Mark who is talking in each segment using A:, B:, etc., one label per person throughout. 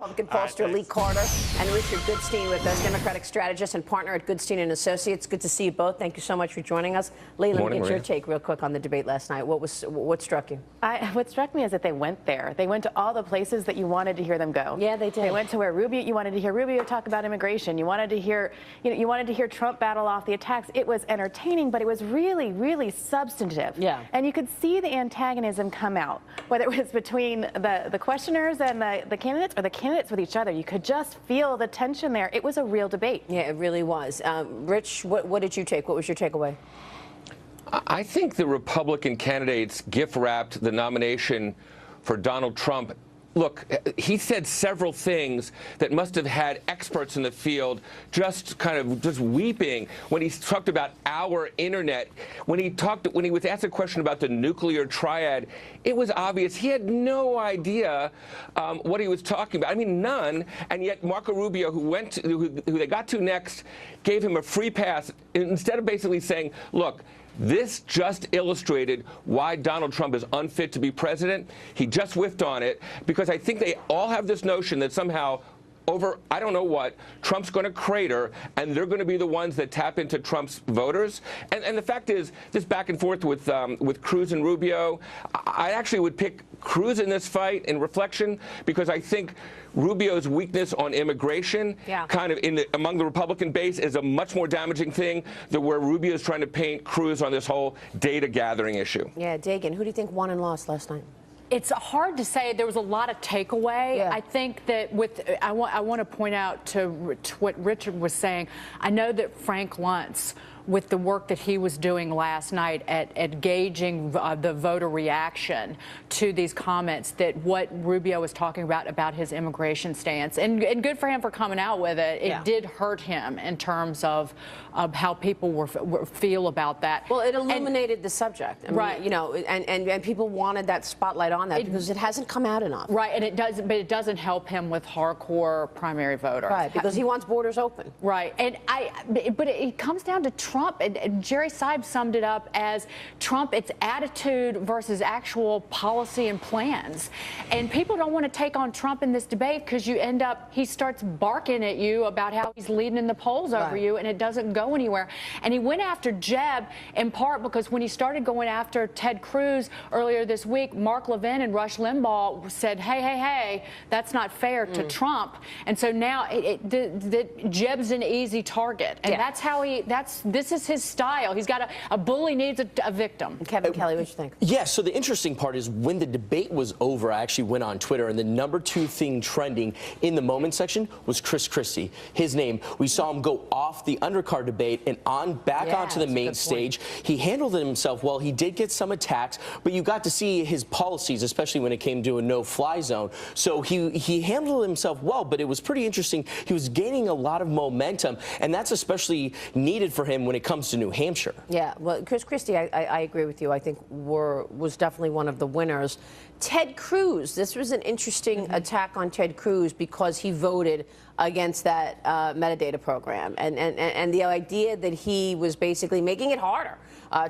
A: Republican pollster Lee Carter and Richard Goodstein with us, Democratic strategist and partner at Goodstein and Associates. Good to see you both. Thank you so much for joining us. Lee, let me get your take real quick on the debate last night. What struck you?
B: What struck me is that they went there. They went to all the places that you wanted to hear them go.
A: Yeah, they did.
B: They went to where you wanted to hear Rubio talk about immigration. You wanted to hear, you wanted to hear Trump battle off the attacks. It was entertaining, but it was really, really substantive.
A: Yeah.
B: And you could see the antagonism come out, whether it was between the questioners and the candidates or the candidates with each other. You could just feel the tension there. It was a real debate.
A: Yeah, it really was. Rich, what did you take? What was your takeaway?
C: I think the Republican candidates gift-wrapped the nomination for Donald Trump. Look, he said several things that must have had experts in the field just weeping when he talked about our internet. When he was asked a question about the nuclear triad, it was obvious he had no idea what he was talking about. I mean, none. And yet Marco Rubio, who they got to next, gave him a free pass instead of basically saying, look, this just illustrated why Donald Trump is unfit to be president. He just whiffed on it because I think they all have this notion that somehow over, I don't know what, Trump's going to crater, and they're going to be the ones that tap into Trump's voters. And the fact is, this back and forth with Cruz and Rubio, I actually would pick Cruz in this fight in reflection because I think Rubio's weakness on immigration among the Republican base is a much more damaging thing than where Rubio is trying to paint Cruz on this whole data gathering issue.
A: Yeah, Dagan, who do you think won and lost last night?
D: It's hard to say. There was a lot of takeaway.
A: Yeah.
D: I think that I want to point out to what Richard was saying. I know that Frank Luntz, with the work that he was doing last night at gauging the voter reaction to these comments, that what Rubio was talking about his immigration stance, and good for him for coming out with it. It did hurt him in terms of how people feel about that.
A: Well, it illuminated the subject, I mean,
D: right?
A: You know, and people wanted that spotlight on that because it hasn't come out enough.
D: Right, and but it doesn't help him with hardcore primary voters.
A: Right, because he wants borders open.
D: Right, and but it comes down to Trump. And Jerry Seib summed it up as Trump, it's attitude versus actual policy and plans. And people don't want to take on Trump in this debate because he starts barking at you about how he's leading in the polls over you, and it doesn't go anywhere. And he went after Jeb in part because when he started going after Ted Cruz earlier this week, Mark Levin and Rush Limbaugh said, hey, that's not fair to Trump. And so now Jeb's an easy target. And that's how this is his style. He's got a bully needs a victim.
A: Kevin Kelly, what do you think?
E: Yeah, so the interesting part is when the debate was over, I actually went on Twitter, and the #2 thing trending in the moment section was Chris Christie. His name. We saw him go off the undercard debate and back onto the main stage. He handled it himself well. He did get some attacks, but you got to see his policies, especially when it came to a no-fly zone. So he handled himself well, but it was pretty interesting. He was gaining a lot of momentum, and that's especially needed for him when it comes to New Hampshire.
A: Yeah, well, Chris Christie, I agree with you. I think was definitely one of the winners. Ted Cruz, this was an interesting attack on Ted Cruz because he voted against that metadata program, and the idea that he was basically making it harder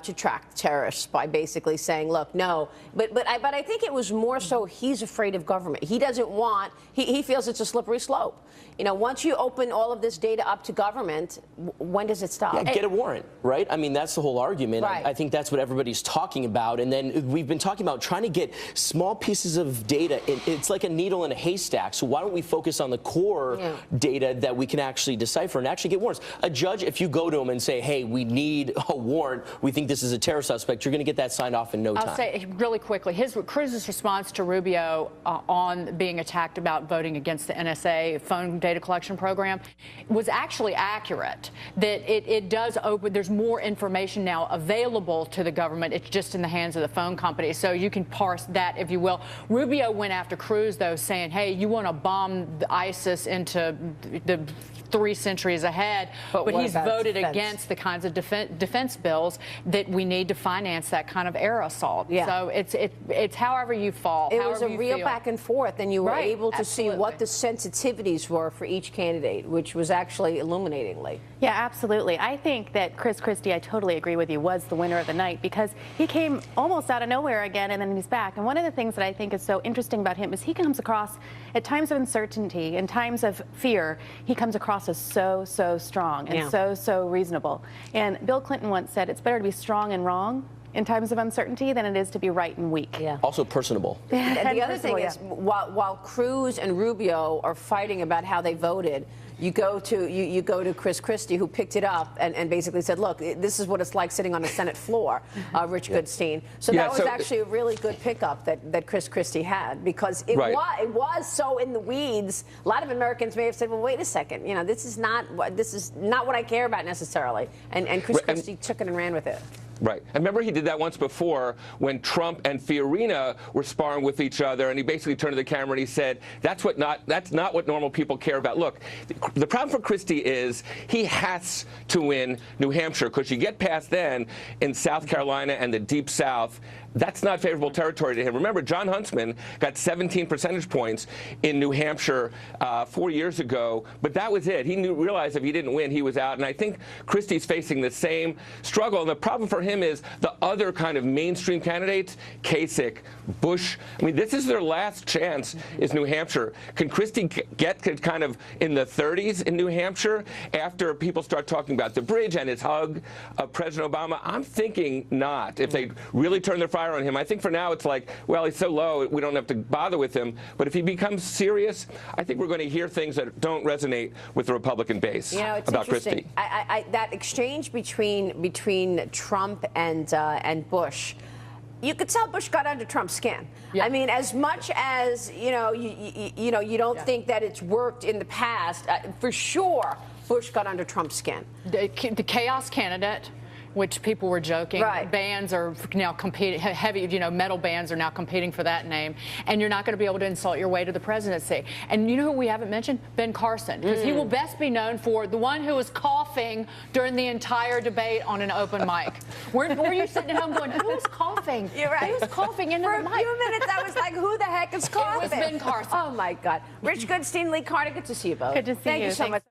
A: to track terrorists by basically saying, look, no, but I think it was more so he's afraid of government. He doesn't want, he feels it's a slippery slope. You know, once you open all of this data up to government, when does it stop?
E: Yeah, get a warrant, right? I mean, that's the whole argument.
A: Right.
E: I think that's what everybody's talking about. And then we've been talking about trying to get small pieces of data. It's like a needle in a haystack. So why don't we focus on the core data that we can actually decipher and actually get warrants? A judge, if you go to him and say, hey, we need a warrant, we think this is a terror suspect, you're going to get that signed off in no time.
D: I'll say really quickly, Cruz's response to Rubio on being attacked about voting against the NSA phone data collection program was actually accurate. That it does open, there's more information now available to the government. It's just in the hands of the phone company. So you can parse that, if you will. Rubio went after Cruz, though, saying, hey, you want to bomb ISIS into the 3 centuries ahead, but he's voted against the kinds of defense bills that we need to finance that kind of air assault. Yeah. So it's however you fall.
A: It was a real back and forth, and you were able to see what the sensitivities were for each candidate, which was actually illuminatingly.
B: Yeah, absolutely. I think think that Chris Christie, I totally agree with you, was the winner of the night because he came almost out of nowhere again and then he's back. And one of the things that I think is so interesting about him is he comes across at times of uncertainty, in times of fear, he comes across as so strong and so reasonable. And Bill Clinton once said it's better to be strong and wrong in times of uncertainty than it is to be right and weak.
A: Yeah.
E: Also personable.
A: And the other thing is, while Cruz and Rubio are fighting about how they voted, you go to Chris Christie, who picked it up and basically said, look, this is what it's like sitting on the Senate floor, Rich Goodstein. So that was actually a really good pickup that Chris Christie had, because it was so in the weeds. A lot of Americans may have said, well, wait a second, you know, this is not what I care about necessarily. And Chris Christie took it and ran with it.
C: Right. And remember, he did that once before when Trump and Fiorina were sparring with each other, and he basically turned to the camera and he said, that's not what normal people care about. Look, the problem for Christie is he has to win New Hampshire, because you get past then in South Carolina and the Deep South, that's not favorable territory to him. Remember, John Huntsman got 17 percentage points in New Hampshire 4 years ago, but that was it. He realized if he didn't win, he was out. And I think Christie's facing the same struggle. And the problem for him is the other kind of mainstream candidates, Kasich, Bush. I mean, this is their last chance, is New Hampshire. Can Christie get kind of in the 30s in New Hampshire after people start talking about the bridge and his hug of President Obama? I'm thinking not. If they really turn their fire on him, I think for now it's like, well, he's so low, we don't have to bother with him. But if he becomes serious, I think we're going to hear things that don't resonate with the Republican base about Christie.
A: That exchange between Trump and Bush, you could tell Bush got under Trump's skin. Yeah. I mean, as much as you don't think that it's worked in the past, for sure, Bush got under Trump's skin.
D: The chaos candidate, which people were joking.
A: Right.
D: Bands are now competing, heavy, metal bands are now competing for that name. And you're not going to be able to insult your way to the presidency. And you know who we haven't mentioned? Ben Carson. Because he will best be known for the one who was coughing during the entire debate on an open mic. Were you sitting at home going, who was coughing?
A: You're right.
D: Who was coughing into the mic?
A: For a few minutes, I was like, who the heck is coughing?
D: It was Ben Carson.
A: Oh, my God. Rich Goodstein, Lee Carter, good to see you both.
B: Good to see you.
A: Thank you so much.